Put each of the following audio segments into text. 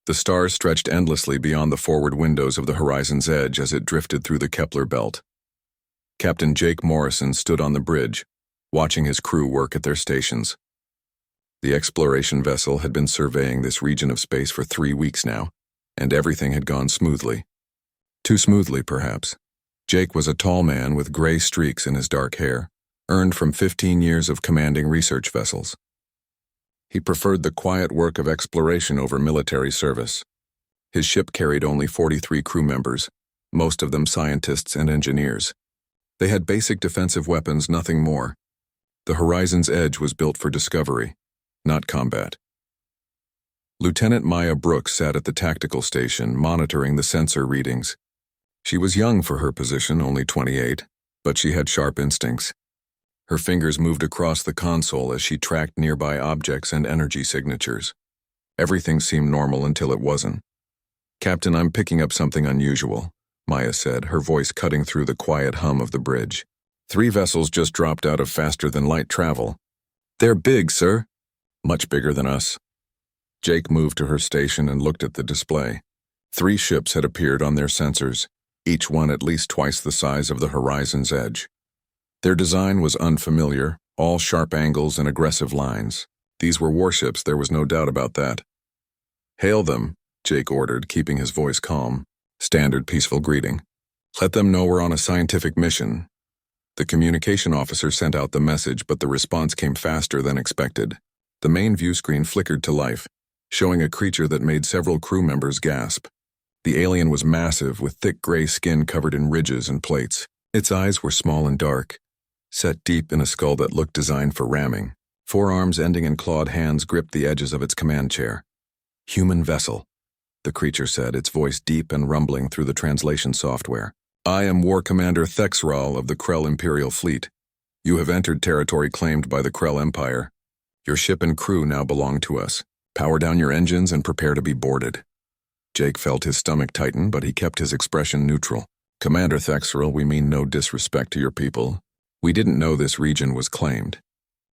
The stars stretched endlessly beyond the forward windows of the horizon's edge as it drifted through the Kepler belt. Captain Jake Morrison stood on the bridge, watching his crew work at their stations. The exploration vessel had been surveying this region of space for 3 weeks now, and everything had gone smoothly. Too smoothly, perhaps. Jake was a tall man with gray streaks in his dark hair, earned from 15 years of commanding research vessels. He preferred the quiet work of exploration over military service. His ship carried only 43 crew members, most of them scientists and engineers. They had basic defensive weapons, nothing more. The horizon's edge was built for discovery, not combat. Lieutenant Maya Brooks sat at the tactical station, monitoring the sensor readings. She was young for her position, only 28, but she had sharp instincts. Her fingers moved across the console as she tracked nearby objects and energy signatures. Everything seemed normal until it wasn't. "Captain, I'm picking up something unusual," Maya said, her voice cutting through the quiet hum of the bridge. "3 vessels just dropped out of faster-than-light travel." "They're big, sir." "Much bigger than us." Jake moved to her station and looked at the display. 3 ships had appeared on their sensors, each one at least twice the size of the horizon's edge. Their design was unfamiliar, all sharp angles and aggressive lines. These were warships, there was no doubt about that. "Hail them," Jake ordered, keeping his voice calm. Standard peaceful greeting. "Let them know we're on a scientific mission." The communication officer sent out the message, but the response came faster than expected. The main view screen flickered to life, showing a creature that made several crew members gasp. The alien was massive, with thick gray skin covered in ridges and plates. Its eyes were small and dark, set deep in a skull that looked designed for ramming. 4 arms ending in clawed hands gripped the edges of its command chair. "Human vessel," the creature said, its voice deep and rumbling through the translation software. "I am War Commander Thexral of the Krell Imperial Fleet. You have entered territory claimed by the Krell Empire. Your ship and crew now belong to us. Power down your engines and prepare to be boarded." Jake felt his stomach tighten, but he kept his expression neutral. "Commander Thexral, we mean no disrespect to your people. We didn't know this region was claimed.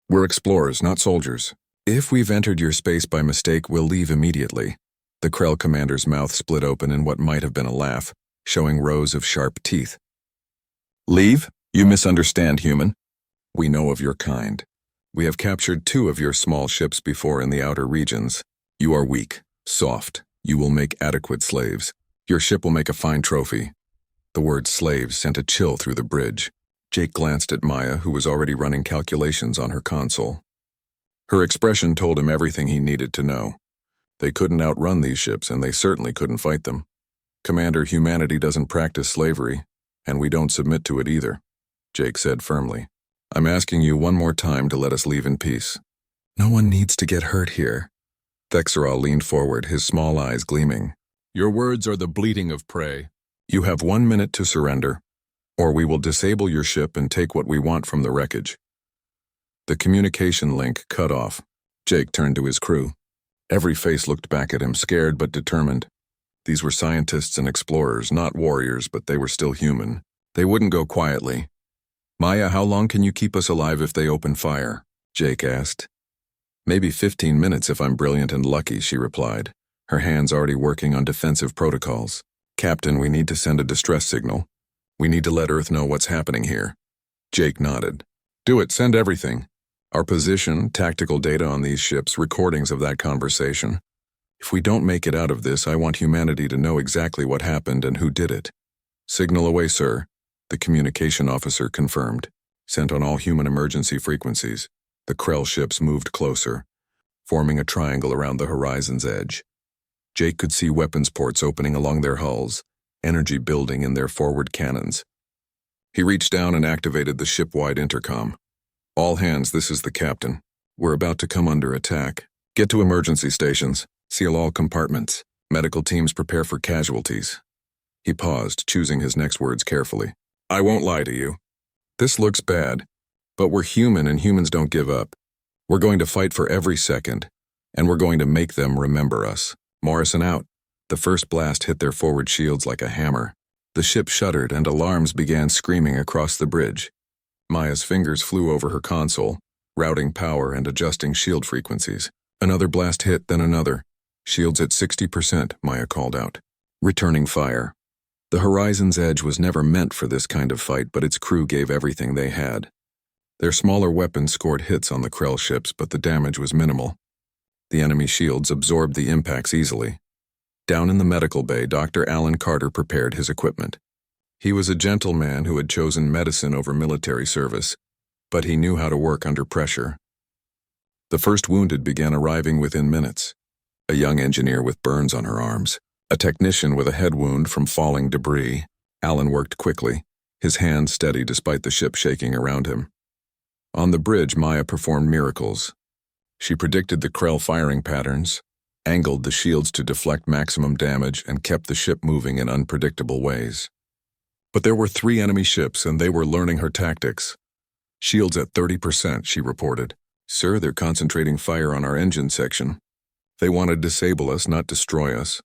We're explorers, not soldiers. If we've entered your space by mistake, we'll leave immediately." The Krell commander's mouth split open in what might have been a laugh, showing rows of sharp teeth. "Leave? You misunderstand, human. We know of your kind. We have captured 2 of your small ships before in the outer regions. You are weak, soft. You will make adequate slaves. Your ship will make a fine trophy." The word slaves sent a chill through the bridge. Jake glanced at Maya, who was already running calculations on her console. Her expression told him everything he needed to know. They couldn't outrun these ships, and they certainly couldn't fight them. "Commander, humanity doesn't practice slavery, and we don't submit to it either," Jake said firmly. "I'm asking you one more time to let us leave in peace." "No one needs to get hurt here." Thexral leaned forward, his small eyes gleaming. "Your words are the bleating of prey. You have 1 minute to surrender, or we will disable your ship and take what we want from the wreckage." The communication link cut off. Jake turned to his crew. Every face looked back at him, scared but determined. These were scientists and explorers, not warriors, but they were still human. They wouldn't go quietly. "Maya, how long can you keep us alive if they open fire?" Jake asked. "Maybe 15 minutes if I'm brilliant and lucky," she replied, her hands already working on defensive protocols. "Captain, we need to send a distress signal. We need to let Earth know what's happening here." Jake nodded. "Do it, send everything. Our position, tactical data on these ships, recordings of that conversation. If we don't make it out of this, I want humanity to know exactly what happened and who did it." "Signal away, sir," the communication officer confirmed. "Sent on all human emergency frequencies." The Krell ships moved closer, forming a triangle around the horizon's edge. Jake could see weapons ports opening along their hulls, energy building in their forward cannons. He reached down and activated the ship-wide intercom. "All hands, this is the captain. We're about to come under attack. Get to emergency stations. Seal all compartments. Medical teams prepare for casualties." He paused, choosing his next words carefully. "I won't lie to you. This looks bad, but we're human and humans don't give up. We're going to fight for every second, and we're going to make them remember us." Morrison out. The first blast hit their forward shields like a hammer. The ship shuddered and alarms began screaming across the bridge. Maya's fingers flew over her console, routing power and adjusting shield frequencies. Another blast hit, then another. Shields at 60%, Maya called out. Returning fire. The Horizon's Edge was never meant for this kind of fight, but its crew gave everything they had. Their smaller weapons scored hits on the Krell ships, but the damage was minimal. The enemy shields absorbed the impacts easily. Down in the medical bay, Dr. Alan Carter prepared his equipment. He was a gentleman who had chosen medicine over military service, but he knew how to work under pressure. The first wounded began arriving within minutes. A young engineer with burns on her arms, a technician with a head wound from falling debris. Alan worked quickly, his hands steady despite the ship shaking around him. On the bridge, Maya performed miracles. She predicted the Krell firing patterns, angled the shields to deflect maximum damage, and kept the ship moving in unpredictable ways. But there were 3 enemy ships, and they were learning her tactics. Shields at 30%, she reported. Sir, they're concentrating fire on our engine section. They want to disable us, not destroy us.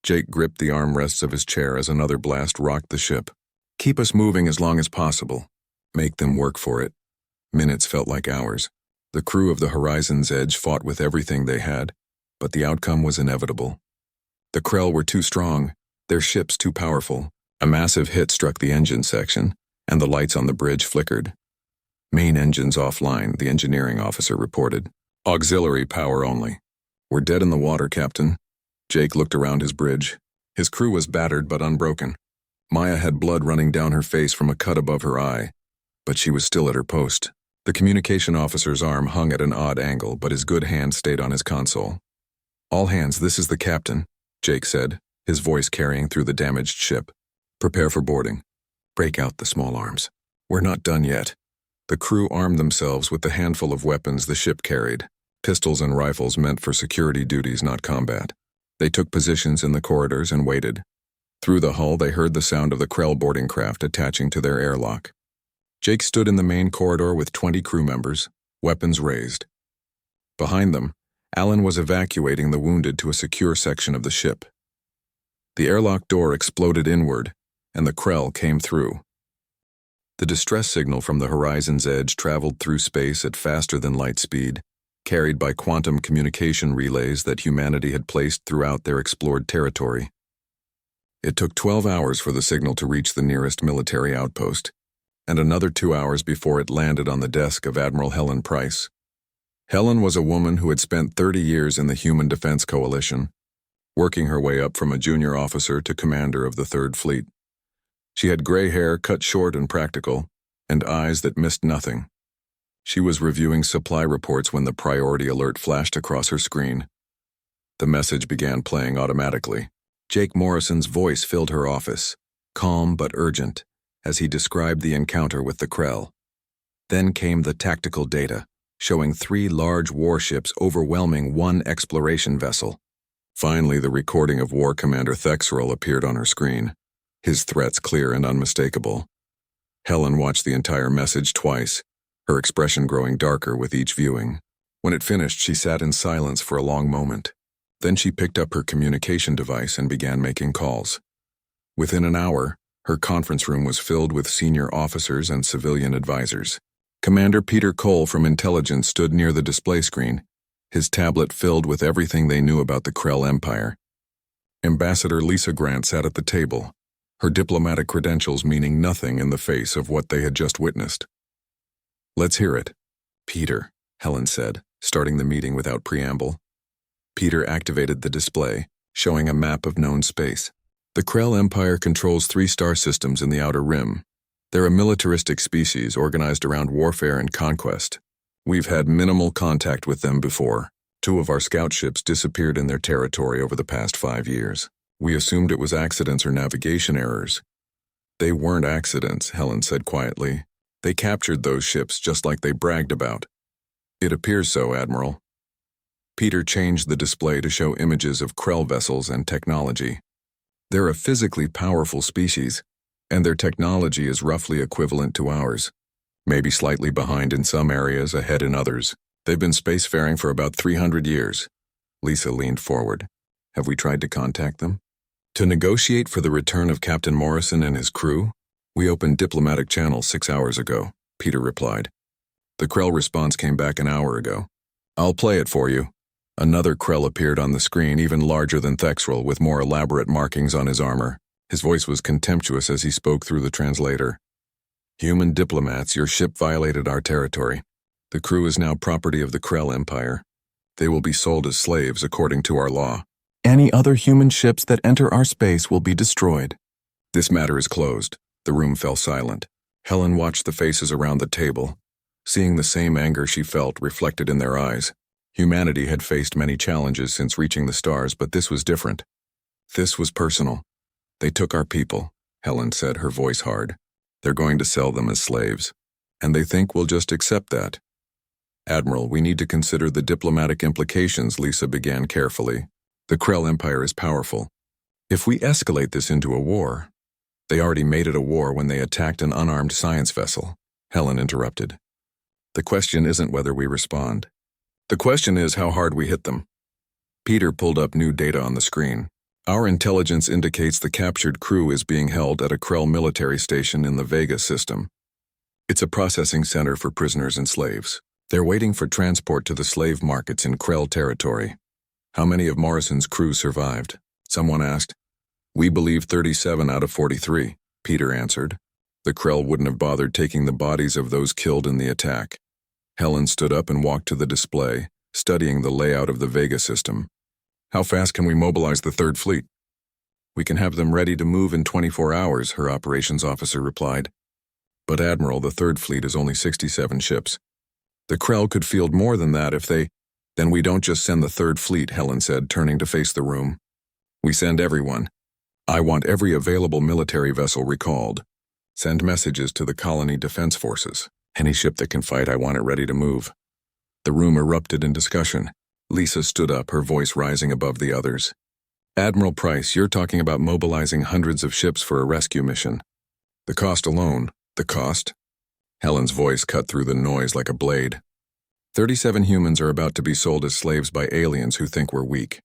Jake gripped the armrests of his chair as another blast rocked the ship. Keep us moving as long as possible. Make them work for it. Minutes felt like hours. The crew of the Horizon's Edge fought with everything they had, but the outcome was inevitable. The Krell were too strong, their ships too powerful. A massive hit struck the engine section, and the lights on the bridge flickered. Main engines offline, the engineering officer reported. Auxiliary power only. We're dead in the water, Captain. Jake looked around his bridge. His crew was battered but unbroken. Maya had blood running down her face from a cut above her eye, but she was still at her post. The communication officer's arm hung at an odd angle, but his good hand stayed on his console. All hands, this is the captain, Jake said, his voice carrying through the damaged ship. Prepare for boarding. Break out the small arms. We're not done yet. The crew armed themselves with the handful of weapons the ship carried, pistols and rifles meant for security duties, not combat. They took positions in the corridors and waited. Through the hull, they heard the sound of the Krell boarding craft attaching to their airlock. Jake stood in the main corridor with 20 crew members, weapons raised. Behind them, Alan was evacuating the wounded to a secure section of the ship. The airlock door exploded inward, and the Krell came through. The distress signal from the Horizon's Edge traveled through space at faster than light speed, carried by quantum communication relays that humanity had placed throughout their explored territory. It took 12 hours for the signal to reach the nearest military outpost, and another 2 hours before it landed on the desk of Admiral Helen Price. Helen was a woman who had spent 30 years in the Human Defense Coalition, working her way up from a junior officer to commander of the Third Fleet. She had gray hair cut short and practical, and eyes that missed nothing. She was reviewing supply reports when the priority alert flashed across her screen. The message began playing automatically. Jake Morrison's voice filled her office, calm but urgent, as he described the encounter with the Krell. Then came the tactical data, showing 3 large warships overwhelming 1 exploration vessel. Finally, the recording of War Commander Thexrel appeared on her screen, his threats clear and unmistakable. Helen watched the entire message twice, her expression growing darker with each viewing. When it finished, she sat in silence for a long moment. Then she picked up her communication device and began making calls. Within an hour, her conference room was filled with senior officers and civilian advisors. Commander Peter Cole from Intelligence stood near the display screen, his tablet filled with everything they knew about the Krell Empire. Ambassador Lisa Grant sat at the table, her diplomatic credentials meaning nothing in the face of what they had just witnessed. Let's hear it. Peter, Helen said, starting the meeting without preamble. Peter activated the display, showing a map of known space. The Krell Empire controls 3 star systems in the Outer Rim. They're a militaristic species organized around warfare and conquest. We've had minimal contact with them before. 2 of our scout ships disappeared in their territory over the past 5 years. We assumed it was accidents or navigation errors. They weren't accidents, Helen said quietly. They captured those ships just like they bragged about. It appears so, Admiral. Peter changed the display to show images of Krell vessels and technology. They're a physically powerful species, and their technology is roughly equivalent to ours. Maybe slightly behind in some areas, ahead in others. They've been spacefaring for about 300 years. Lisa leaned forward. Have we tried to contact them? To negotiate for the return of Captain Morrison and his crew? We opened diplomatic channels 6 hours ago, Peter replied. The Krell response came back an hour ago. I'll play it for you. Another Krell appeared on the screen, even larger than Thexrel, with more elaborate markings on his armor. His voice was contemptuous as he spoke through the translator. "Human diplomats, your ship violated our territory. The crew is now property of the Krell Empire. They will be sold as slaves according to our law. Any other human ships that enter our space will be destroyed." This matter is closed. The room fell silent. Helen watched the faces around the table, seeing the same anger she felt reflected in their eyes. Humanity had faced many challenges since reaching the stars, but this was different. This was personal. "They took our people," Helen said, her voice hard. "They're going to sell them as slaves. And they think we'll just accept that." "Admiral, we need to consider the diplomatic implications," Lisa began carefully. "The Krell Empire is powerful. If we escalate this into a war—" "They already made it a war when they attacked an unarmed science vessel," Helen interrupted. "The question isn't whether we respond. The question is how hard we hit them." Peter pulled up new data on the screen. "Our intelligence indicates the captured crew is being held at a Krell military station in the Vega system. It's a processing center for prisoners and slaves. They're waiting for transport to the slave markets in Krell territory." "How many of Morrison's crew survived?" someone asked. "We believe 37 out of 43, Peter answered. "The Krell wouldn't have bothered taking the bodies of those killed in the attack." Helen stood up and walked to the display, studying the layout of the Vega system. "How fast can we mobilize the Third Fleet?" "We can have them ready to move in 24 hours, her operations officer replied. "But Admiral, the Third Fleet is only 67 ships. The Krell could field more than that if they—" "Then we don't just send the Third Fleet," Helen said, turning to face the room. "We send everyone. I want every available military vessel recalled. Send messages to the colony defense forces. Any ship that can fight, I want it ready to move." The room erupted in discussion. Lisa stood up, her voice rising above the others. "Admiral Price, you're talking about mobilizing hundreds of ships for a rescue mission. The cost alone—" "The cost?" Helen's voice cut through the noise like a blade. 37 humans are about to be sold as slaves by aliens who think we're weak.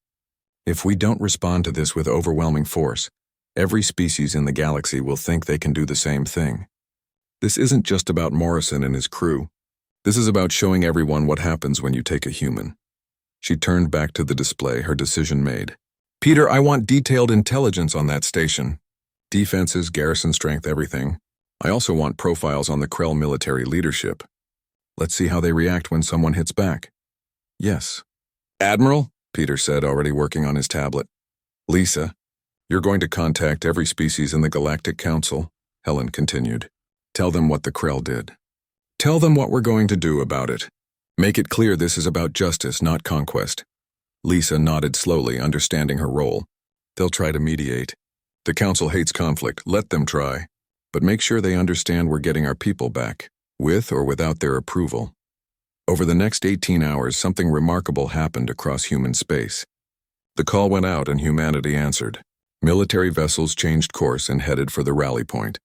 If we don't respond to this with overwhelming force, every species in the galaxy will think they can do the same thing. This isn't just about Morrison and his crew. This is about showing everyone what happens when you take a human." She turned back to the display, her decision made. "Peter, I want detailed intelligence on that station. Defenses, garrison strength, everything. I also want profiles on the Krell military leadership. Let's see how they react when someone hits back." "Yes." "Admiral," Peter said, already working on his tablet. "Lisa, you're going to contact every species in the Galactic Council," Helen continued. "Tell them what the Krell did. Tell them what we're going to do about it. Make it clear this is about justice, not conquest." Lisa nodded slowly, understanding her role. "They'll try to mediate. The Council hates conflict. Let them try. But make sure they understand we're getting our people back, with or without their approval." Over the next 18 hours, something remarkable happened across human space. The call went out and humanity answered. Military vessels changed course and headed for the rally point.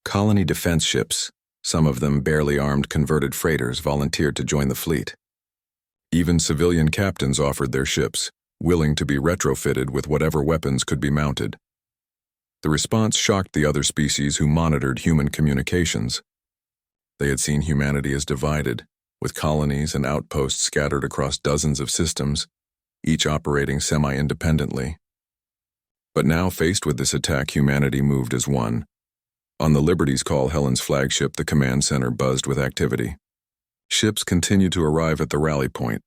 Colony defense ships, some of them barely armed converted freighters, volunteered to join the fleet. Even civilian captains offered their ships, willing to be retrofitted with whatever weapons could be mounted. The response shocked the other species who monitored human communications. They had seen humanity as divided, with colonies and outposts scattered across dozens of systems, each operating semi-independently. But now, faced with this attack, humanity moved as one. On the Liberty's call, Helen's flagship, the command center buzzed with activity. Ships continued to arrive at the rally point,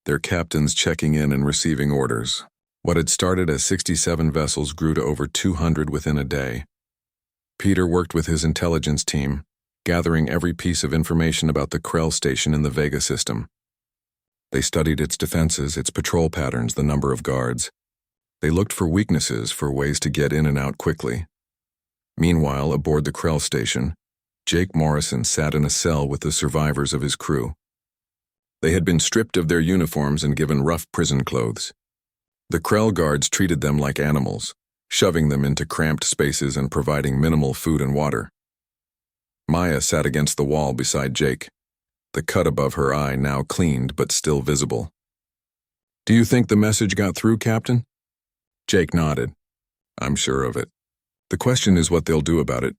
their captains checking in and receiving orders. What had started as 67 vessels grew to over 200 within a day. Peter worked with his intelligence team, gathering every piece of information about the Krell station in the Vega system. They studied its defenses, its patrol patterns, the number of guards. They looked for weaknesses, for ways to get in and out quickly. Meanwhile, aboard the Krell station, Jake Morrison sat in a cell with the survivors of his crew. They had been stripped of their uniforms and given rough prison clothes. The Krell guards treated them like animals, shoving them into cramped spaces and providing minimal food and water. Maya sat against the wall beside Jake, the cut above her eye now cleaned but still visible. "Do you think the message got through, Captain?" Jake nodded. "I'm sure of it. The question is what they'll do about it."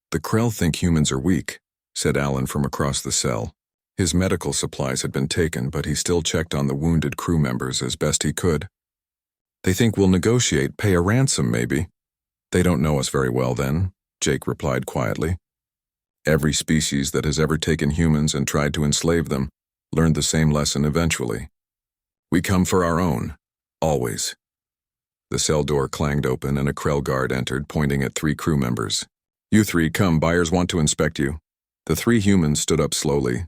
"The Krell think humans are weak," said Alan from across the cell. His medical supplies had been taken, but he still checked on the wounded crew members as best he could. They think we'll negotiate, pay a ransom maybe. They don't know us very well then, Jake replied quietly. Every species that has ever taken humans and tried to enslave them learned the same lesson eventually. We come for our own, always. The cell door clanged open and a Krell guard entered, pointing at 3 crew members. You 3, come, buyers want to inspect you. The 3 humans stood up slowly.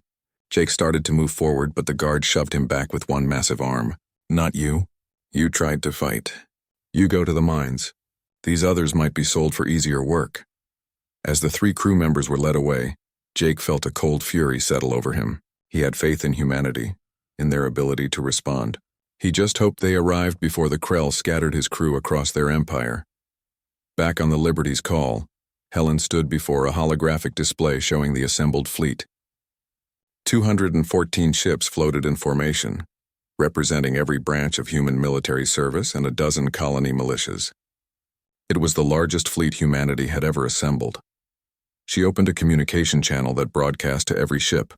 Jake started to move forward, but the guard shoved him back with one massive arm. Not you. You tried to fight. You go to the mines. These others might be sold for easier work. As the 3 crew members were led away, Jake felt a cold fury settle over him. He had faith in humanity, in their ability to respond. He just hoped they arrived before the Krell scattered his crew across their empire. Back on the Liberty's call, Helen stood before a holographic display showing the assembled fleet. 214 ships floated in formation, representing every branch of human military service and a dozen colony militias. It was the largest fleet humanity had ever assembled. She opened a communication channel that broadcast to every ship.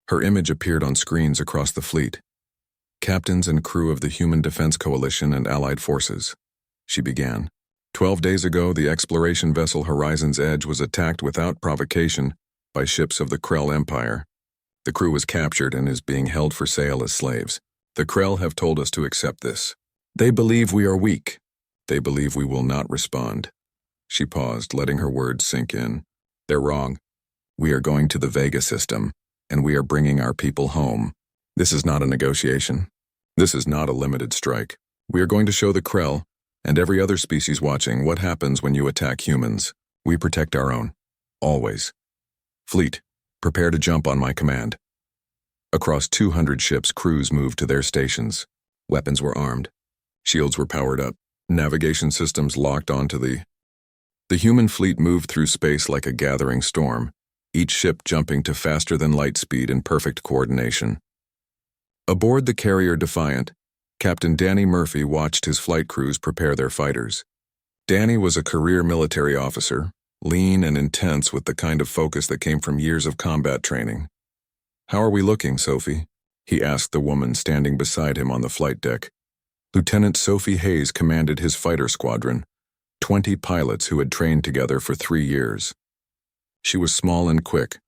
Her image appeared on screens across the fleet. Captains and crew of the Human Defense Coalition and Allied forces. She began. 12 days ago, the exploration vessel Horizon's Edge was attacked without provocation by ships of the Krell Empire. The crew was captured and is being held for sale as slaves. The Krell have told us to accept this. They believe we are weak. They believe we will not respond. She paused, letting her words sink in. They're wrong. We are going to the Vega system, and we are bringing our people home. This is not a negotiation. This is not a limited strike. We are going to show the Krell, and every other species watching, what happens when you attack humans. We protect our own. Always. Fleet, prepare to jump on my command. Across 200 ships, crews moved to their stations. Weapons were armed. Shields were powered up. Navigation systems locked onto the human fleet moved through space like a gathering storm, each ship jumping to faster than light speed in perfect coordination. Aboard the carrier Defiant, Captain Danny Murphy watched his flight crews prepare their fighters. Danny was a career military officer, lean and intense with the kind of focus that came from years of combat training. How are we looking, Sophie? He asked the woman standing beside him on the flight deck. Lieutenant Sophie Hayes commanded his fighter squadron, 20 pilots who had trained together for 3 years. She was small and quick,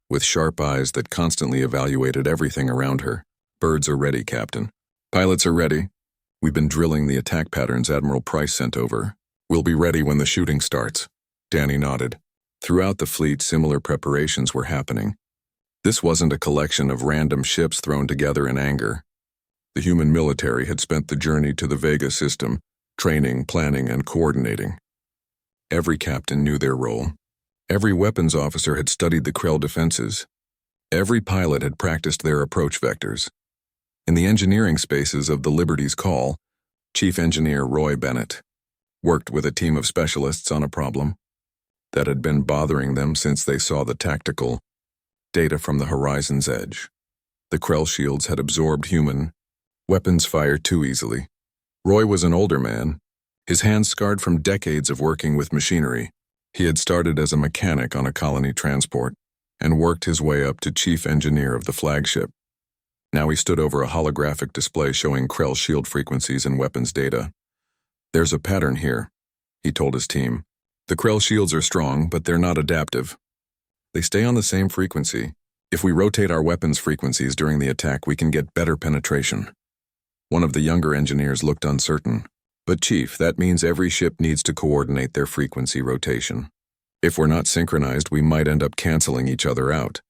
with sharp eyes that constantly evaluated everything around her. Birds are ready, Captain. Pilots are ready. We've been drilling the attack patterns Admiral Price sent over. We'll be ready when the shooting starts. Danny nodded. Throughout the fleet, similar preparations were happening. This wasn't a collection of random ships thrown together in anger. The human military had spent the journey to the Vega system, training, planning, and coordinating. Every captain knew their role. Every weapons officer had studied the Krell defenses. Every pilot had practiced their approach vectors. In the engineering spaces of the Liberty's call, Chief Engineer Roy Bennett worked with a team of specialists on a problem that had been bothering them since they saw the tactical data from the Horizon's Edge. The Krell shields had absorbed human weapons fire too easily. Roy was an older man, his hands scarred from decades of working with machinery. He had started as a mechanic on a colony transport and worked his way up to chief engineer of the flagship. Now he stood over a holographic display showing Krell shield frequencies and weapons data. There's a pattern here, he told his team. The Krell shields are strong, but they're not adaptive. They stay on the same frequency. If we rotate our weapons frequencies during the attack, we can get better penetration. One of the younger engineers looked uncertain. But Chief, that means every ship needs to coordinate their frequency rotation. If we're not synchronized, we might end up canceling each other out.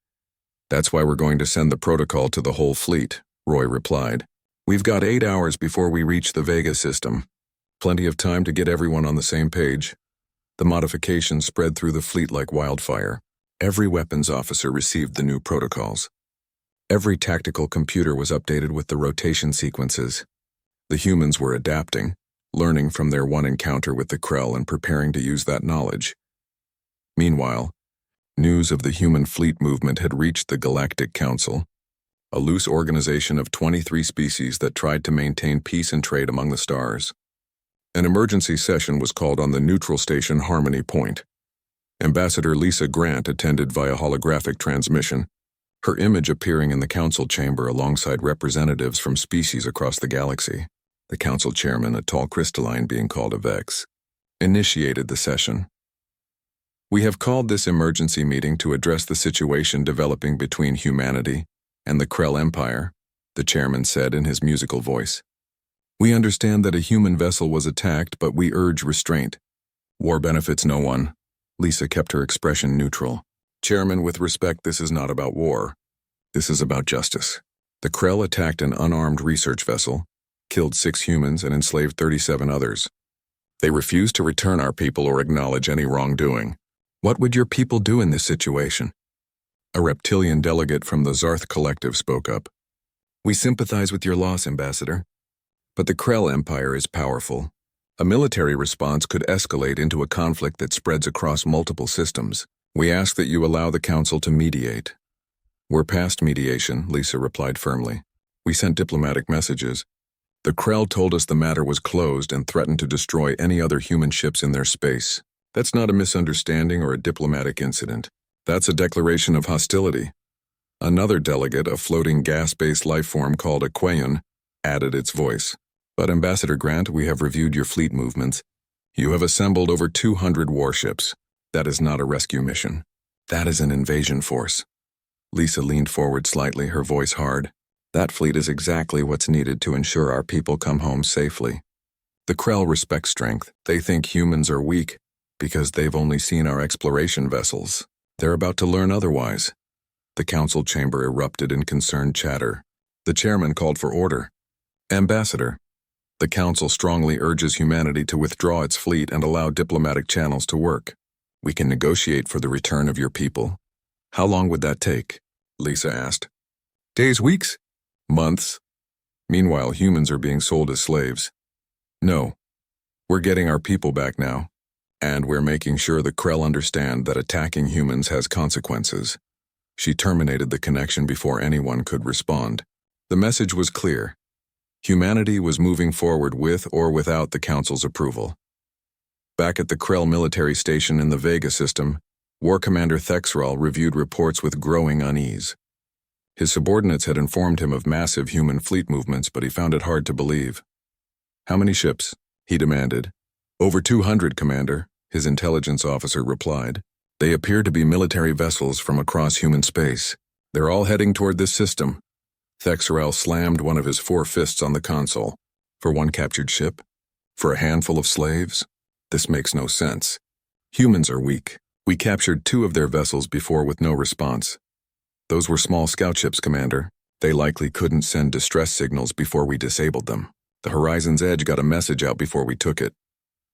That's why we're going to send the protocol to the whole fleet, Roy replied. We've got 8 hours before we reach the Vega system. Plenty of time to get everyone on the same page. The modifications spread through the fleet like wildfire. Every weapons officer received the new protocols. Every tactical computer was updated with the rotation sequences. The humans were adapting, learning from their one encounter with the Krell and preparing to use that knowledge. Meanwhile, news of the human fleet movement had reached the Galactic Council, a loose organization of 23 species that tried to maintain peace and trade among the stars. An emergency session was called on the neutral station Harmony Point. Ambassador Lisa Grant attended via holographic transmission, her image appearing in the council chamber alongside representatives from species across the galaxy. The council chairman, a tall crystalline being called a Vex, initiated the session. "We have called this emergency meeting to address the situation developing between humanity and the Krell Empire," the chairman said in his musical voice. "We understand that a human vessel was attacked, but we urge restraint. War benefits no one." Lisa kept her expression neutral. "Chairman, with respect, this is not about war. This is about justice. The Krell attacked an unarmed research vessel, killed 6 humans and enslaved 37 others. They refuse to return our people or acknowledge any wrongdoing. What would your people do in this situation?" A reptilian delegate from the Zarth Collective spoke up. "We sympathize with your loss, Ambassador. But the Krell Empire is powerful. A military response could escalate into a conflict that spreads across multiple systems. We ask that you allow the Council to mediate." "We're past mediation," Lisa replied firmly. "We sent diplomatic messages. The Krell told us the matter was closed and threatened to destroy any other human ships in their space. That's not a misunderstanding or a diplomatic incident. That's a declaration of hostility." Another delegate, a floating gas-based life form called a Quayan, added its voice. "But Ambassador Grant, we have reviewed your fleet movements. You have assembled over 200 warships. That is not a rescue mission. That is an invasion force." Lisa leaned forward slightly, her voice hard. "That fleet is exactly what's needed to ensure our people come home safely. The Krell respect strength. They think humans are weak because they've only seen our exploration vessels. They're about to learn otherwise." The council chamber erupted in concerned chatter. The chairman called for order. "Ambassador, the council strongly urges humanity to withdraw its fleet and allow diplomatic channels to work. We can negotiate for the return of your people." "How long would that take?" Lisa asked. "Days, weeks? Months. Meanwhile, humans are being sold as slaves. No, we're getting our people back now, and we're making sure the Krell understand that attacking humans has consequences." She terminated the connection before anyone could respond. The message was clear. Humanity was moving forward with or without the Council's approval. Back at the Krell military station in the Vega system, War Commander Thexral reviewed reports with growing unease. His subordinates had informed him of massive human fleet movements, but he found it hard to believe. "How many ships?" he demanded. "Over 200, Commander," his intelligence officer replied. "They appear to be military vessels from across human space. They're all heading toward this system." Thexral slammed one of his 4 fists on the console. "For one captured ship? For a handful of slaves? This makes no sense. Humans are weak. We captured 2 of their vessels before with no response. Those were small scout ships, Commander. They likely couldn't send distress signals before we disabled them. The Horizon's Edge got a message out before we took it."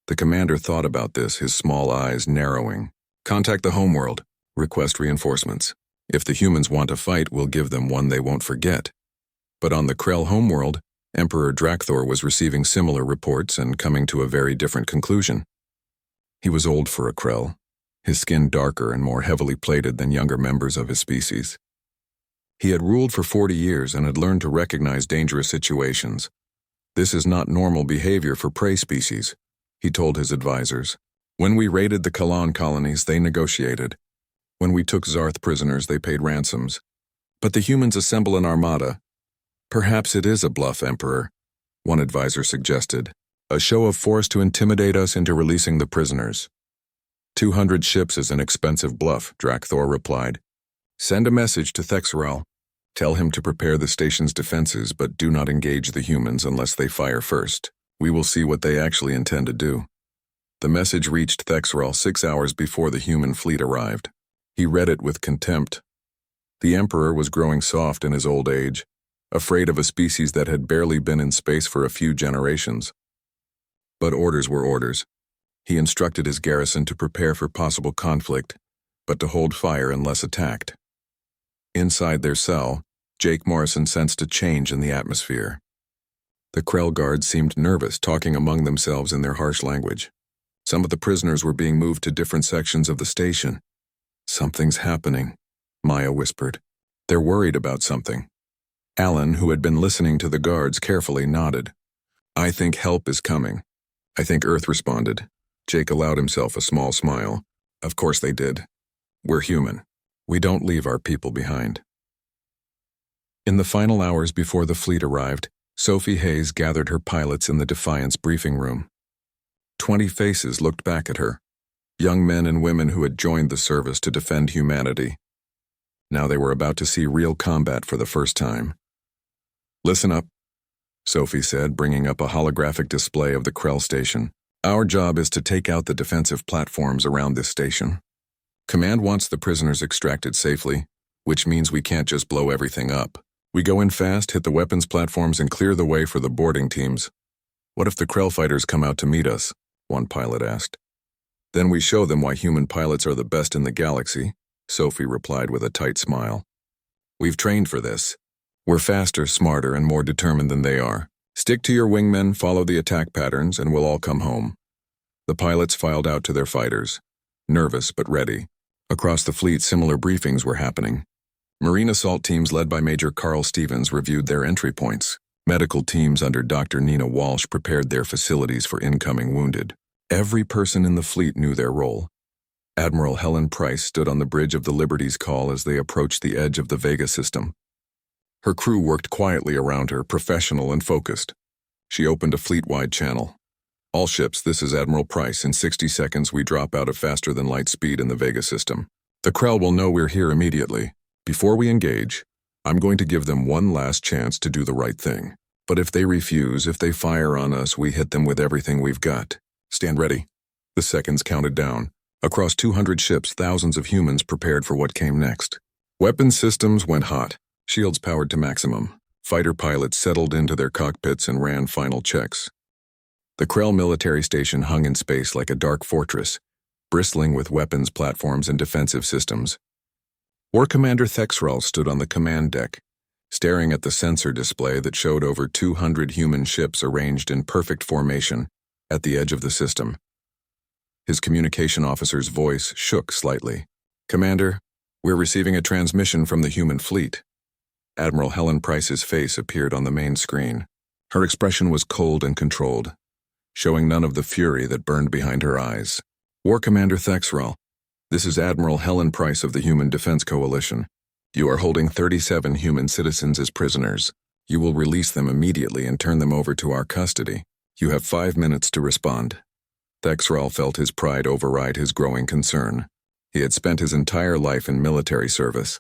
The commander thought about this, his small eyes narrowing. "Contact the homeworld. Request reinforcements. If the humans want to fight, we'll give them one they won't forget." But on the Krell homeworld, Emperor Drakthor was receiving similar reports and coming to a very different conclusion. He was old for a Krell, his skin darker and more heavily plated than younger members of his species. He had ruled for 40 years and had learned to recognize dangerous situations. "This is not normal behavior for prey species," he told his advisors. "When we raided the Kalan colonies, they negotiated. When we took Zarth prisoners, they paid ransoms. But the humans assemble an armada. Perhaps it is a bluff, Emperor," one advisor suggested. "A show of force to intimidate us into releasing the prisoners." 200 ships is an expensive bluff, Drakthor replied. "Send a message to Thexral. Tell him to prepare the station's defenses, but do not engage the humans unless they fire first. We will see what they actually intend to do." The message reached Thexral 6 hours before the human fleet arrived. He read it with contempt. The Emperor was growing soft in his old age, afraid of a species that had barely been in space for a few generations. But orders were orders. He instructed his garrison to prepare for possible conflict, but to hold fire unless attacked. Inside their cell, Jake Morrison sensed a change in the atmosphere. The Krell guards seemed nervous, talking among themselves in their harsh language. Some of the prisoners were being moved to different sections of the station. "Something's happening," Maya whispered. "They're worried about something." Alan, who had been listening to the guards carefully, nodded. "I think help is coming." "I think Earth responded." Jake allowed himself a small smile. "Of course they did. We're human. We don't leave our people behind." In the final hours before the fleet arrived, Sophie Hayes gathered her pilots in the Defiance briefing room. 20 faces looked back at her, young men and women who had joined the service to defend humanity. Now they were about to see real combat for the first time. "Listen up," Sophie said, bringing up a holographic display of the Krell station. "Our job is to take out the defensive platforms around this station. Command wants the prisoners extracted safely, which means we can't just blow everything up. We go in fast, hit the weapons platforms, and clear the way for the boarding teams." "What if the Krell fighters come out to meet us?" one pilot asked. "Then we show them why human pilots are the best in the galaxy," Sophie replied with a tight smile. "We've trained for this. We're faster, smarter, and more determined than they are. Stick to your wingmen, follow the attack patterns, and we'll all come home." The pilots filed out to their fighters, nervous but ready. Across the fleet, similar briefings were happening. Marine assault teams led by Major Carl Stevens reviewed their entry points. Medical teams under Dr. Nina Walsh prepared their facilities for incoming wounded. Every person in the fleet knew their role. Admiral Helen Price stood on the bridge of the Liberty's Call as they approached the edge of the Vega system. Her crew worked quietly around her, professional and focused. She opened a fleet-wide channel. "All ships, this is Admiral Price. In 60 seconds, we drop out of faster-than-light speed in the Vega system. The Krell will know we're here immediately. Before we engage, I'm going to give them one last chance to do the right thing. But if they refuse, if they fire on us, we hit them with everything we've got. Stand ready." The seconds counted down. Across 200 ships, thousands of humans prepared for what came next. Weapons systems went hot, shields powered to maximum. Fighter pilots settled into their cockpits and ran final checks. The Krell military station hung in space like a dark fortress, bristling with weapons platforms and defensive systems. War Commander Thexrel stood on the command deck, staring at the sensor display that showed over 200 human ships arranged in perfect formation at the edge of the system. His communication officer's voice shook slightly. "Commander, we're receiving a transmission from the human fleet." Admiral Helen Price's face appeared on the main screen. Her expression was cold and controlled, showing none of the fury that burned behind her eyes. "War Commander Thexrel, this is Admiral Helen Price of the Human Defense Coalition. You are holding 37 human citizens as prisoners. You will release them immediately and turn them over to our custody. You have 5 minutes to respond." Thexrel felt his pride override his growing concern. He had spent his entire life in military service,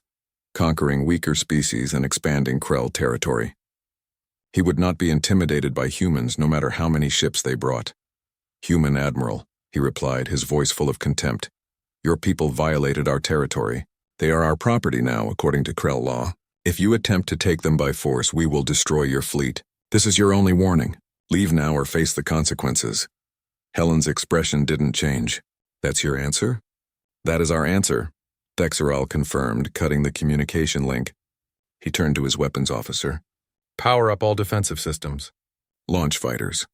conquering weaker species and expanding Krell territory. He would not be intimidated by humans no matter how many ships they brought. "Human Admiral," he replied, his voice full of contempt. "Your people violated our territory. They are our property now, according to Krell law. If you attempt to take them by force, we will destroy your fleet. This is your only warning. Leave now or face the consequences." Helen's expression didn't change. "That's your answer?" "That is our answer," Thexrel confirmed, cutting the communication link. He turned to his weapons officer. "Power up all defensive systems. Launch fighters.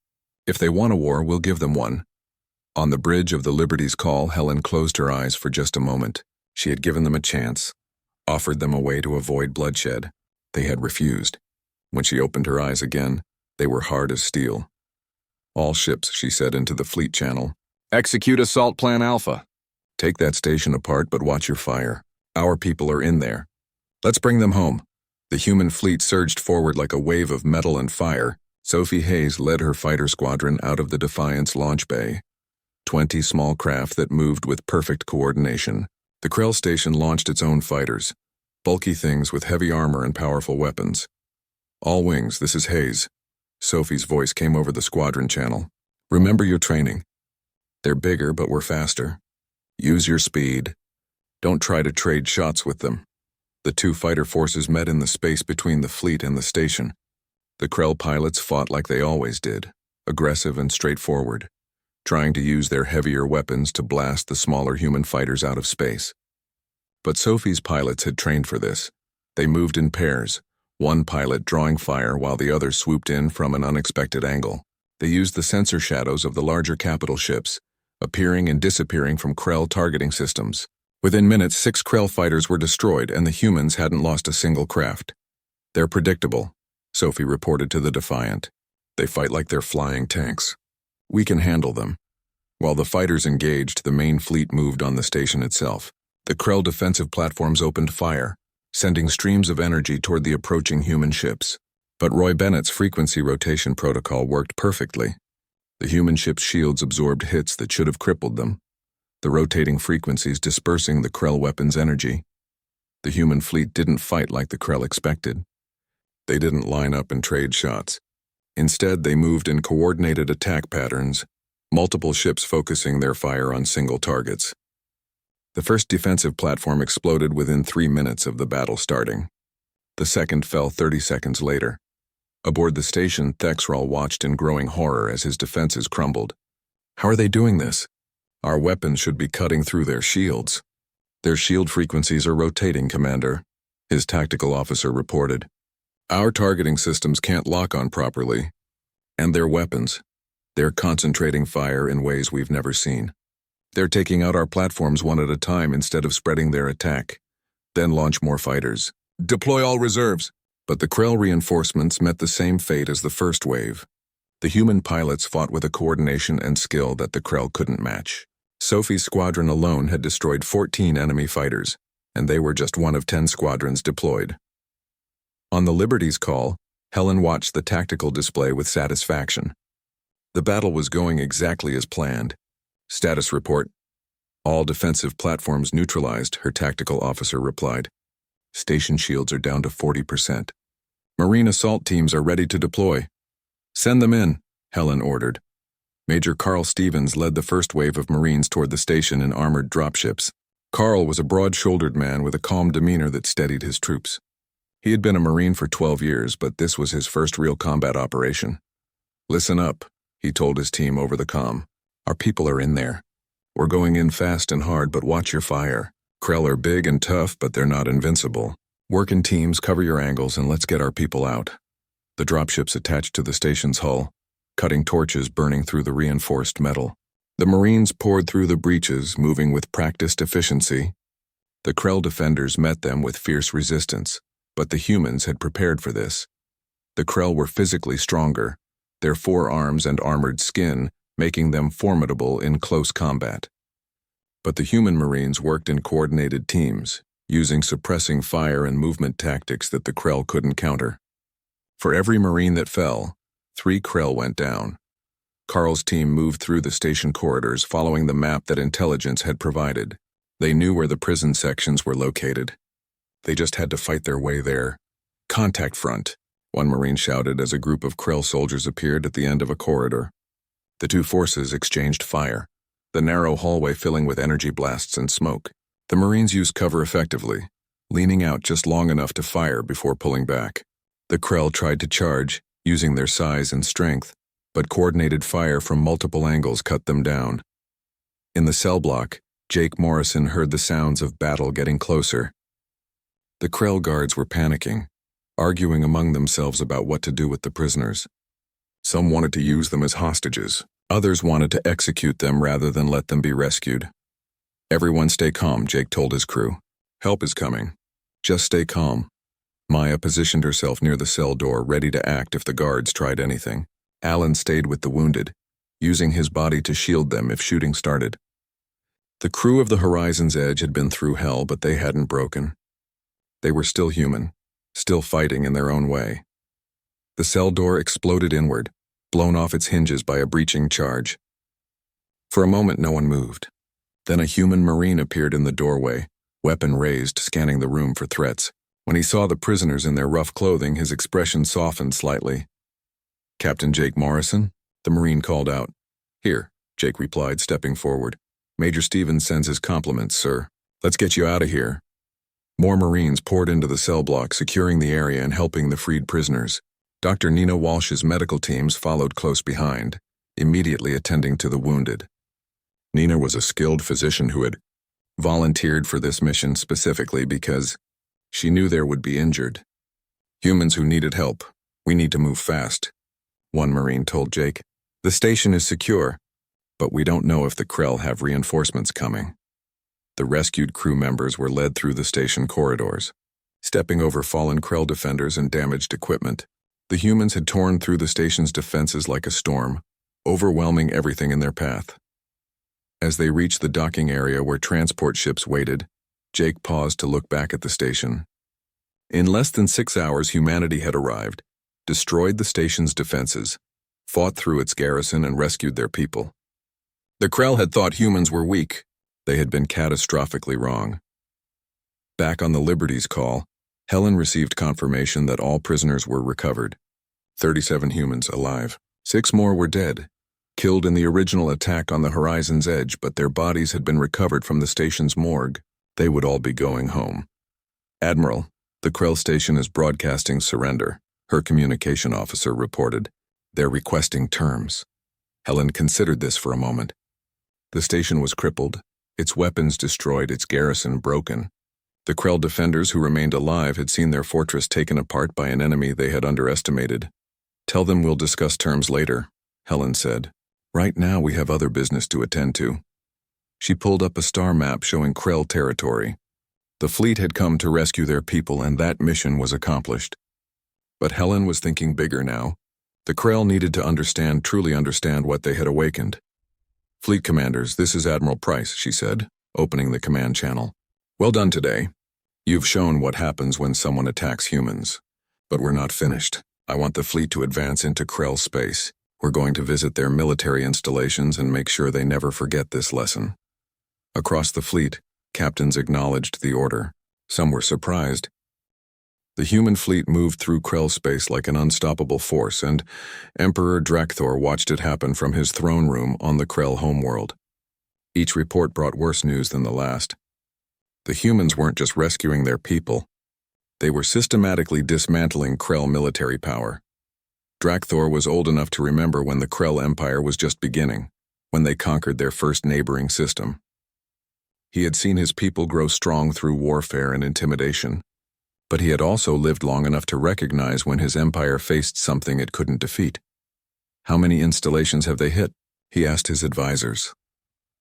If they want a war, we'll give them one." On the bridge of the Liberty's Call, Helen closed her eyes for just a moment. She had given them a chance, offered them a way to avoid bloodshed. They had refused. When she opened her eyes again, they were hard as steel. "All ships," she said into the fleet channel. "Execute Assault Plan Alpha. Take that station apart, but watch your fire. Our people are in there. Let's bring them home." The human fleet surged forward like a wave of metal and fire. Sophie Hayes led her fighter squadron out of the Defiance launch bay. 20 small craft that moved with perfect coordination. The Krell station launched its own fighters, bulky things with heavy armor and powerful weapons. "All wings, this is Hayes." Sophie's voice came over the squadron channel. "Remember your training. They're bigger, but we're faster. Use your speed. Don't try to trade shots with them." The two fighter forces met in the space between the fleet and the station. The Krell pilots fought like they always did, aggressive and straightforward, trying to use their heavier weapons to blast the smaller human fighters out of space. But Sophie's pilots had trained for this. They moved in pairs, one pilot drawing fire while the other swooped in from an unexpected angle. They used the sensor shadows of the larger capital ships, appearing and disappearing from Krell targeting systems. Within minutes, 6 Krell fighters were destroyed and the humans hadn't lost a single craft. "They're predictable," Sophie reported to the Defiant. "They fight like they're flying tanks. We can handle them." While the fighters engaged, the main fleet moved on the station itself. The Krell defensive platforms opened fire, sending streams of energy toward the approaching human ships. But Roy Bennett's frequency rotation protocol worked perfectly. The human ship's shields absorbed hits that should have crippled them, the rotating frequencies dispersing the Krell weapon's energy. The human fleet didn't fight like the Krell expected. They didn't line up and trade shots. Instead, they moved in coordinated attack patterns, multiple ships focusing their fire on single targets. The first defensive platform exploded within 3 minutes of the battle starting. The second fell 30 seconds later. Aboard the station, Thexral watched in growing horror as his defenses crumbled. How are they doing this? Our weapons should be cutting through their shields. Their shield frequencies are rotating, Commander, his tactical officer reported. Our targeting systems can't lock on properly. And their weapons. They're concentrating fire in ways we've never seen. They're taking out our platforms one at a time instead of spreading their attack. Then launch more fighters. Deploy all reserves. But the Krell reinforcements met the same fate as the first wave. The human pilots fought with a coordination and skill that the Krell couldn't match. Sophie's squadron alone had destroyed 14 enemy fighters, and they were just one of 10 squadrons deployed. On the Liberty's call, Helen watched the tactical display with satisfaction. The battle was going exactly as planned. Status report. All defensive platforms neutralized, her tactical officer replied. Station shields are down to 40%. Marine assault teams are ready to deploy. Send them in, Helen ordered. Major Carl Stevens led the first wave of Marines toward the station in armored dropships. Carl was a broad-shouldered man with a calm demeanor that steadied his troops. He had been a Marine for 12 years, but this was his first real combat operation. Listen up, he told his team over the comm. Our people are in there. We're going in fast and hard, but watch your fire. Krell are big and tough, but they're not invincible. Work in teams, cover your angles, and let's get our people out. The dropships attached to the station's hull, cutting torches burning through the reinforced metal. The Marines poured through the breaches, moving with practiced efficiency. The Krell defenders met them with fierce resistance, but the humans had prepared for this. The Krell were physically stronger, their forearms and armored skin making them formidable in close combat. But the human Marines worked in coordinated teams, using suppressing fire and movement tactics that the Krell couldn't counter. For every Marine that fell, 3 Krell went down. Carl's team moved through the station corridors following the map that intelligence had provided. They knew where the prison sections were located. They just had to fight their way there. Contact front, one Marine shouted as a group of Krell soldiers appeared at the end of a corridor. The two forces exchanged fire, the narrow hallway filling with energy blasts and smoke. The Marines used cover effectively, leaning out just long enough to fire before pulling back. The Krell tried to charge, using their size and strength, but coordinated fire from multiple angles cut them down. In the cell block, Jake Morrison heard the sounds of battle getting closer. The Krell guards were panicking, arguing among themselves about what to do with the prisoners. Some wanted to use them as hostages. Others wanted to execute them rather than let them be rescued. Everyone stay calm, Jake told his crew. Help is coming. Just stay calm. Maya positioned herself near the cell door, ready to act if the guards tried anything. Alan stayed with the wounded, using his body to shield them if shooting started. The crew of the Horizon's Edge had been through hell, but they hadn't broken. They were still human, still fighting in their own way. The cell door exploded inward, blown off its hinges by a breaching charge. For a moment, no one moved. Then a human Marine appeared in the doorway, weapon raised, scanning the room for threats. When he saw the prisoners in their rough clothing, his expression softened slightly. Captain Jake Morrison? The Marine called out. Here, Jake replied, stepping forward. Major Stevens sends his compliments, sir. Let's get you out of here. More Marines poured into the cell block, securing the area and helping the freed prisoners. Dr. Nina Walsh's medical teams followed close behind, immediately attending to the wounded. Nina was a skilled physician who had volunteered for this mission specifically because she knew there would be injured. Humans who needed help. We need to move fast, one Marine told Jake. The station is secure, but we don't know if the Krell have reinforcements coming. The rescued crew members were led through the station corridors, stepping over fallen Krell defenders and damaged equipment. The humans had torn through the station's defenses like a storm, overwhelming everything in their path. As they reached the docking area where transport ships waited, Jake paused to look back at the station. In less than 6 hours, humanity had arrived, destroyed the station's defenses, fought through its garrison, and rescued their people. The Krell had thought humans were weak. They had been catastrophically wrong. Back on the Liberty's call, Helen received confirmation that all prisoners were recovered. 37 humans alive. 6 more were dead, killed in the original attack on the Horizon's Edge, but their bodies had been recovered from the station's morgue. They would all be going home. "Admiral, the Krell station is broadcasting surrender," her communication officer reported. "They're requesting terms." Helen considered this for a moment. The station was crippled, its weapons destroyed, its garrison broken. The Krell defenders who remained alive had seen their fortress taken apart by an enemy they had underestimated. "Tell them we'll discuss terms later," Helen said. "Right now we have other business to attend to." She pulled up a star map showing Krell territory. The fleet had come to rescue their people, and that mission was accomplished. But Helen was thinking bigger now. The Krell needed to truly understand what they had awakened. "Fleet commanders, this is Admiral Price," she said, opening the command channel. "Well done today. You've shown what happens when someone attacks humans. But we're not finished. I want the fleet to advance into Krell space. We're going to visit their military installations and make sure they never forget this lesson." Across the fleet, captains acknowledged the order. Some were surprised. The human fleet moved through Krell space like an unstoppable force, and Emperor Drakthor watched it happen from his throne room on the Krell homeworld. Each report brought worse news than the last. The humans weren't just rescuing their people. They were systematically dismantling Krell military power. Drakthor was old enough to remember when the Krell Empire was just beginning, when they conquered their first neighboring system. He had seen his people grow strong through warfare and intimidation, but he had also lived long enough to recognize when his empire faced something it couldn't defeat. "How many installations have they hit?" he asked his advisors.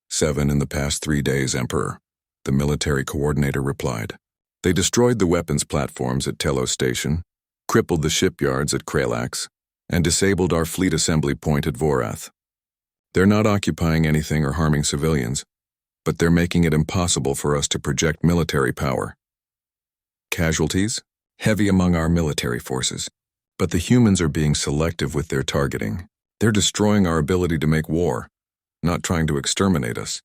7 in the past 3 days, Emperor," the military coordinator replied. "They destroyed the weapons platforms at Telos Station, crippled the shipyards at Kralax, and disabled our fleet assembly point at Vorath. They're not occupying anything or harming civilians, but they're making it impossible for us to project military power." "Casualties? Heavy among our military forces. But the humans are being selective with their targeting. They're destroying our ability to make war, not trying to exterminate us."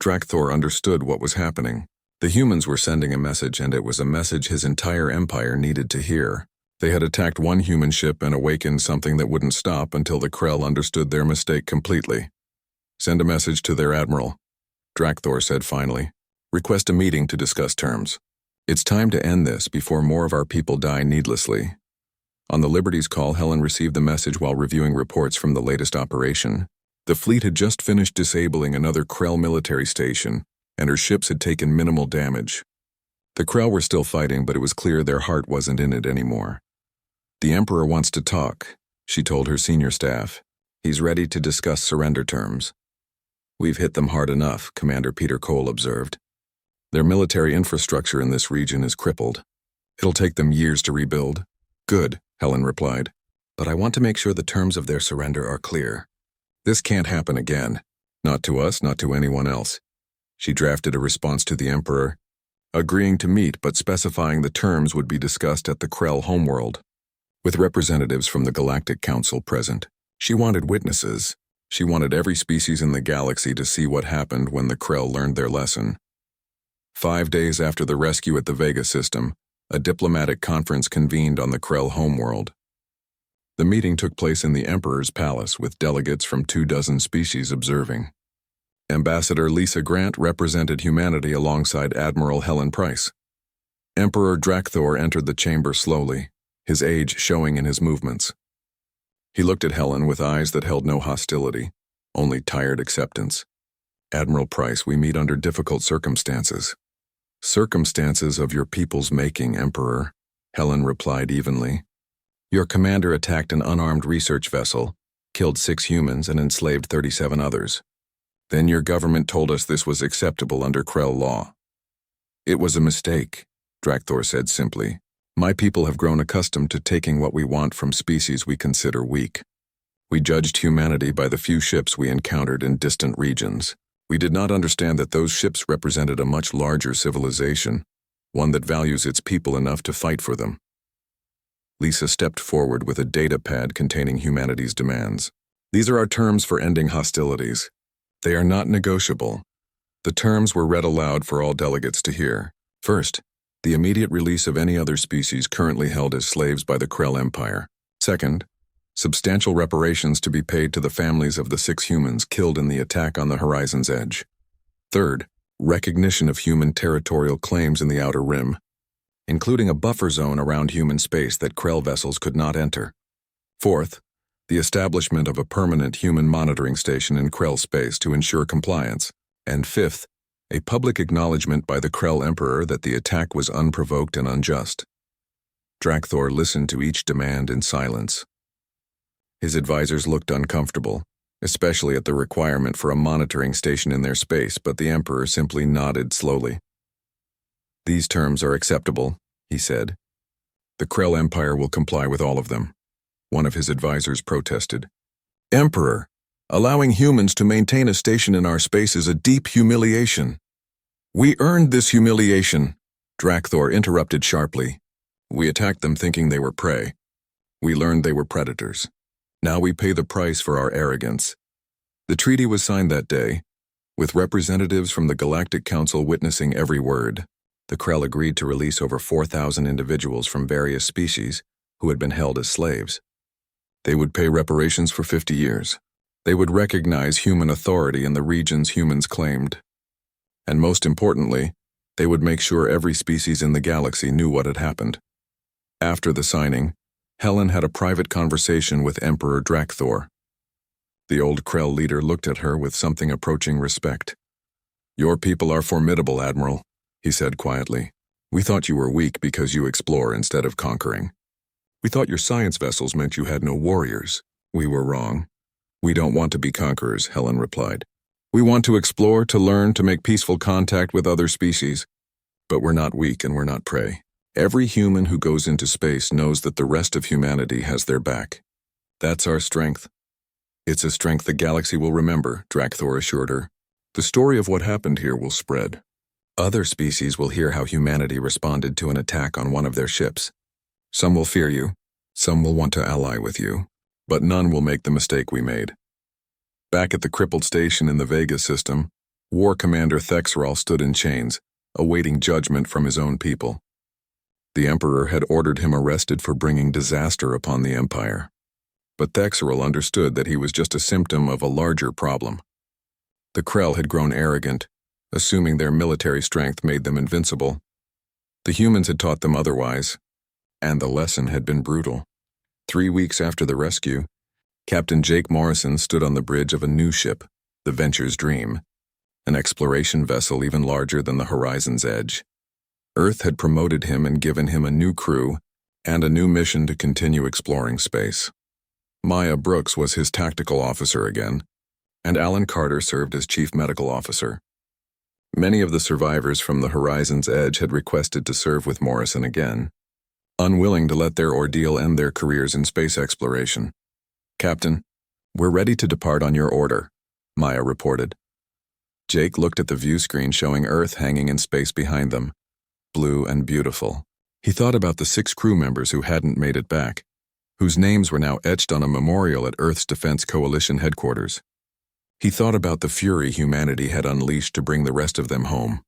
Drakthor understood what was happening. The humans were sending a message, and it was a message his entire empire needed to hear. They had attacked one human ship and awakened something that wouldn't stop until the Krell understood their mistake completely. "Send a message to their admiral," Drakthor said finally. "Request a meeting to discuss terms. It's time to end this before more of our people die needlessly." On the Liberty's call, Helen received the message while reviewing reports from the latest operation. The fleet had just finished disabling another Krell military station, and her ships had taken minimal damage. The Krell were still fighting, but it was clear their heart wasn't in it anymore. "The Emperor wants to talk," she told her senior staff. "He's ready to discuss surrender terms." "We've hit them hard enough," Commander Peter Cole observed. "Their military infrastructure in this region is crippled. It'll take them years to rebuild." "Good," Helen replied. "But I want to make sure the terms of their surrender are clear. This can't happen again. Not to us, not to anyone else." She drafted a response to the Emperor, agreeing to meet but specifying the terms would be discussed at the Krell homeworld, with representatives from the Galactic Council present. She wanted witnesses. She wanted every species in the galaxy to see what happened when the Krell learned their lesson. 5 days after the rescue at the Vega system, a diplomatic conference convened on the Krell homeworld. The meeting took place in the Emperor's palace with delegates from 24 species observing. Ambassador Lisa Grant represented humanity alongside Admiral Helen Price. Emperor Drakthor entered the chamber slowly, his age showing in his movements. He looked at Helen with eyes that held no hostility, only tired acceptance. "Admiral Price, we meet under difficult circumstances." "Circumstances of your people's making, Emperor," Helen replied evenly. "Your commander attacked an unarmed research vessel, killed 6 humans and enslaved 37 others. Then your government told us this was acceptable under Krell law." "It was a mistake," Drakthor said simply. "My people have grown accustomed to taking what we want from species we consider weak. We judged humanity by the few ships we encountered in distant regions. We did not understand that those ships represented a much larger civilization, one that values its people enough to fight for them. Lisa stepped forward with a data pad containing humanity's demands. These are our terms for ending hostilities. They are not negotiable. The terms were read aloud for all delegates to hear. First, the immediate release of any other species currently held as slaves by the Krell Empire. Second, substantial reparations to be paid to the families of the 6 humans killed in the attack on the Horizon's Edge. Third, recognition of human territorial claims in the Outer Rim, including a buffer zone around human space that Krell vessels could not enter. Fourth, the establishment of a permanent human monitoring station in Krell space to ensure compliance. And fifth, a public acknowledgement by the Krell Emperor that the attack was unprovoked and unjust. Drakthor listened to each demand in silence. His advisors looked uncomfortable, especially at the requirement for a monitoring station in their space, but the Emperor simply nodded slowly. "These terms are acceptable," he said. "The Krell Empire will comply with all of them." One of his advisors protested. "Emperor, allowing humans to maintain a station in our space is a deep humiliation." "We earned this humiliation," Drakthor interrupted sharply. "We attacked them thinking they were prey. We learned they were predators. Now we pay the price for our arrogance." The treaty was signed that day, with representatives from the Galactic Council witnessing every word. The Krell agreed to release over 4,000 individuals from various species who had been held as slaves. They would pay reparations for 50 years. They would recognize human authority in the regions humans claimed. And most importantly, they would make sure every species in the galaxy knew what had happened. After the signing, Helen had a private conversation with Emperor Drakthor. The old Krell leader looked at her with something approaching respect. "Your people are formidable, Admiral," he said quietly. "We thought you were weak because you explore instead of conquering. We thought your science vessels meant you had no warriors. We were wrong." "We don't want to be conquerors," Helen replied. "We want to explore, to learn, to make peaceful contact with other species. But we're not weak and we're not prey. Every human who goes into space knows that the rest of humanity has their back. That's our strength." "It's a strength the galaxy will remember," Drakthor assured her. "The story of what happened here will spread. Other species will hear how humanity responded to an attack on one of their ships. Some will fear you, some will want to ally with you, but none will make the mistake we made." Back at the crippled station in the Vega system, War Commander Thexral stood in chains, awaiting judgment from his own people. The Emperor had ordered him arrested for bringing disaster upon the Empire. But Thexral understood that he was just a symptom of a larger problem. The Krell had grown arrogant, assuming their military strength made them invincible. The humans had taught them otherwise, and the lesson had been brutal. 3 weeks after the rescue, Captain Jake Morrison stood on the bridge of a new ship, the Venture's Dream, an exploration vessel even larger than the Horizon's Edge. Earth had promoted him and given him a new crew and a new mission to continue exploring space. Maya Brooks was his tactical officer again, and Alan Carter served as chief medical officer. Many of the survivors from the Horizon's Edge had requested to serve with Morrison again, unwilling to let their ordeal end their careers in space exploration. "Captain, we're ready to depart on your order," Maya reported. Jake looked at the view screen showing Earth hanging in space behind them, blue and beautiful. He thought about the 6 crew members who hadn't made it back, whose names were now etched on a memorial at Earth's Defense Coalition headquarters. He thought about the fury humanity had unleashed to bring the rest of them home.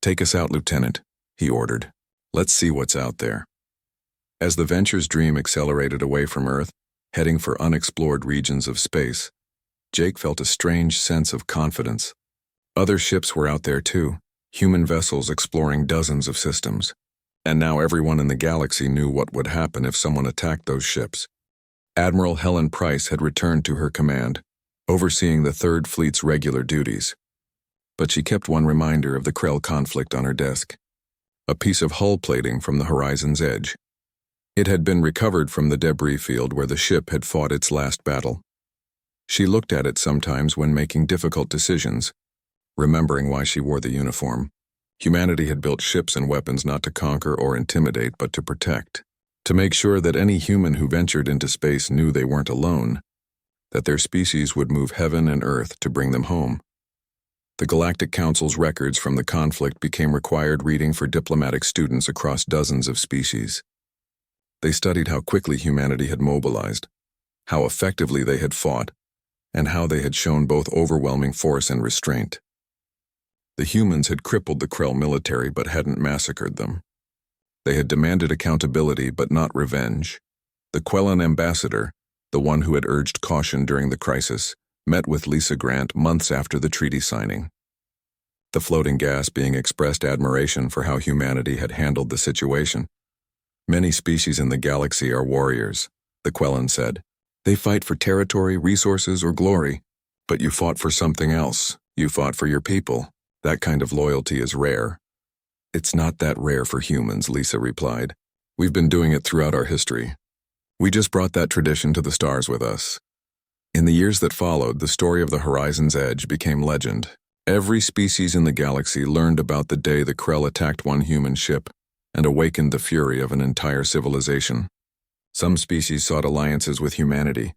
"Take us out, Lieutenant," he ordered. "Let's see what's out there." As the Venture's Dream accelerated away from Earth, heading for unexplored regions of space, Jake felt a strange sense of confidence. Other ships were out there too, human vessels exploring dozens of systems. And now everyone in the galaxy knew what would happen if someone attacked those ships. Admiral Helen Price had returned to her command, overseeing the Third Fleet's regular duties. But she kept one reminder of the Krell conflict on her desk, a piece of hull plating from the Horizon's Edge. It had been recovered from the debris field where the ship had fought its last battle. She looked at it sometimes when making difficult decisions, remembering why she wore the uniform. Humanity had built ships and weapons not to conquer or intimidate, but to protect, to make sure that any human who ventured into space knew they weren't alone, that their species would move heaven and earth to bring them home. The Galactic Council's records from the conflict became required reading for diplomatic students across dozens of species. They studied how quickly humanity had mobilized, how effectively they had fought, and how they had shown both overwhelming force and restraint. The humans had crippled the Krell military but hadn't massacred them. They had demanded accountability but not revenge. The Quellan ambassador, the one who had urged caution during the crisis, met with Lisa Grant months after the treaty signing. The floating gas being expressed admiration for how humanity had handled the situation. Many species in the galaxy are warriors, the Quellan said. They fight for territory, resources, or glory. But you fought for something else. You fought for your people. That kind of loyalty is rare. It's not that rare for humans, Lisa replied. We've been doing it throughout our history. We just brought that tradition to the stars with us. In the years that followed, the story of the Horizon's Edge became legend. Every species in the galaxy learned about the day the Krell attacked one human ship and awakened the fury of an entire civilization. Some species sought alliances with humanity,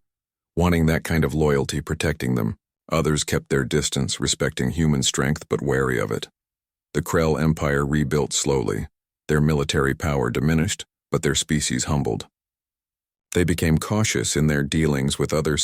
wanting that kind of loyalty protecting them. Others kept their distance, respecting human strength but wary of it. The Krell Empire rebuilt slowly. Their military power diminished, but their species humbled. They became cautious in their dealings with other